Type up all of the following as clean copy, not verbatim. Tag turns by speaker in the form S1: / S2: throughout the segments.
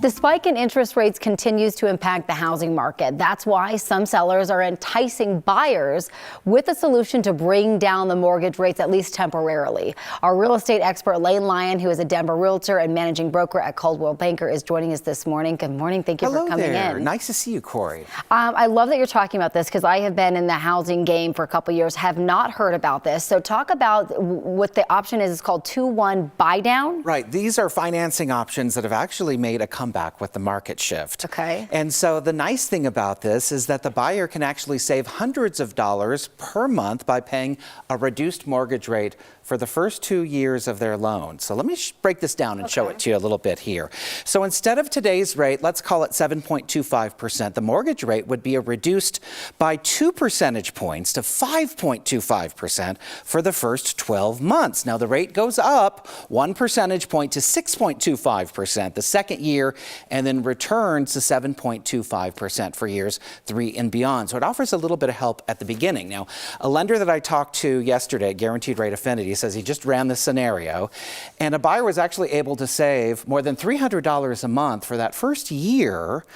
S1: The spike in interest rates continues to impact the housing market. That's why some sellers are enticing buyers with a solution to bring down the mortgage rates, at least temporarily. Our real estate expert, Lane Lyon, who is a Denver realtor and managing broker at Coldwell Banker, is joining us this morning. Good morning. Thank you for coming in.
S2: Nice to see you, Corey.
S1: I love that you're talking about this because I have been in the housing game for a couple years, have not heard about this. So talk about what the option is. It's called 2-1 buy down.
S2: Right. These are financing options that have actually made a comeback with the market shift.
S1: Okay.
S2: And so the nice thing about this is that the buyer can actually save hundreds of dollars per month by paying a reduced mortgage rate for the first 2 years of their loan. So let me break this down and show it to you a little bit here. So instead of today's rate, let's call it 7.25%, the mortgage rate would be reduced by 2 percentage points to 5.25% for the first 12 months. Now the rate goes up 1 percentage point to 6.25% the second year, and then returns to 7.25% for years 3 and beyond. So it offers a little bit of help at the beginning. Now, a lender that I talked to yesterday, Guaranteed Rate Affinity, says he just ran this scenario, and a buyer was actually able to save more than $300 a month for that first year,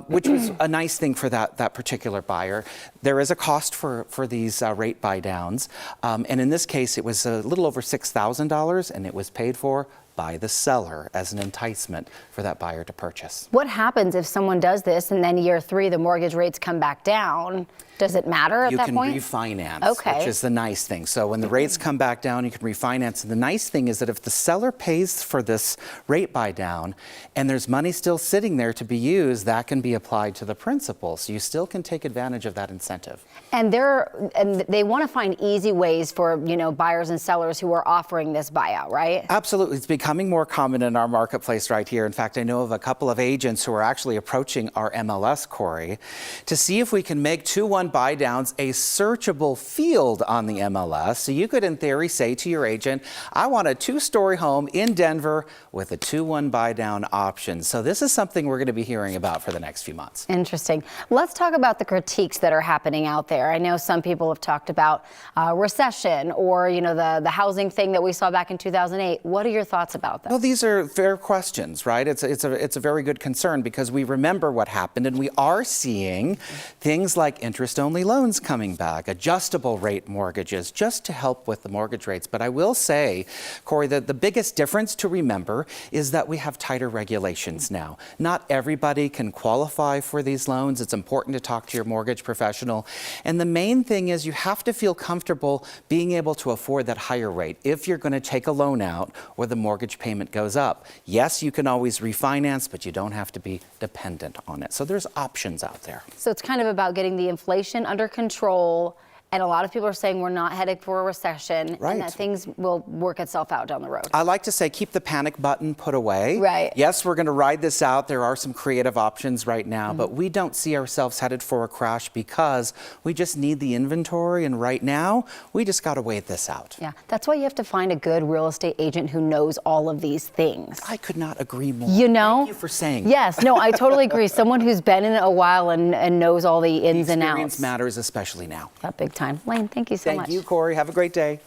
S2: which was a nice thing for that particular buyer. There is a cost for these rate buy downs, and in this case, it was a little over $6,000, and it was paid for by the seller as an enticement for that buyer to purchase.
S1: What happens if someone does this and then year 3 the mortgage rates come back down? Does it matter at that point?
S2: You can refinance, which is the nice thing. So when the rates come back down, you can refinance. And the nice thing is that if the seller pays for this rate buy down and there's money still sitting there to be used, that can be applied to the principal. So you still can take advantage of that incentive.
S1: And they want to find easy ways for, buyers and sellers who are offering this buyout, right?
S2: Absolutely. It's becoming more common in our marketplace right here. In fact, I know of a couple of agents who are actually approaching our MLS, Corey, to see if we can make 2-1 buy downs a searchable field on the MLS. So you could, in theory, say to your agent, I want a 2-story home in Denver with a 2-1 buy down option. So this is something we're going to be hearing about for the next few months.
S1: Interesting. Let's talk about the critiques that are happening out there. I know some people have talked about recession or, the housing thing that we saw back in 2008. What are your thoughts about that?
S2: Well, these are fair questions, right? It's a very good concern because we remember what happened, and we are seeing things like interest-only loans coming back, adjustable rate mortgages, just to help with the mortgage rates. But I will say, Corey, that the biggest difference to remember is that we have tighter regulations now. Not everybody can qualify for these loans. It's important to talk to your mortgage professional. And the main thing is you have to feel comfortable being able to afford that higher rate if you're going to take a loan out or the mortgage payment goes up. Yes, you can always refinance, but you don't have to be dependent on it. So there's options out there.
S1: So it's kind of about getting the inflation under control, and a lot of people are saying we're not headed for a recession, and that things will work itself out down the road.
S2: I like to say keep the panic button put away.
S1: Right.
S2: Yes, we're going to ride this out. There are some creative options right now, but we don't see ourselves headed for a crash because we just need the inventory, and right now we just got to wait this out.
S1: Yeah, that's why you have to find a good real estate agent who knows all of these things.
S2: I could not agree more.
S1: Thank
S2: you for saying that.
S1: Yes, no, I totally agree. Someone who's been in it a while and knows all the ins and outs.
S2: Experience matters, especially now.
S1: Big time. Lane, thank you so much.
S2: Thank you, Corey. Have a great day.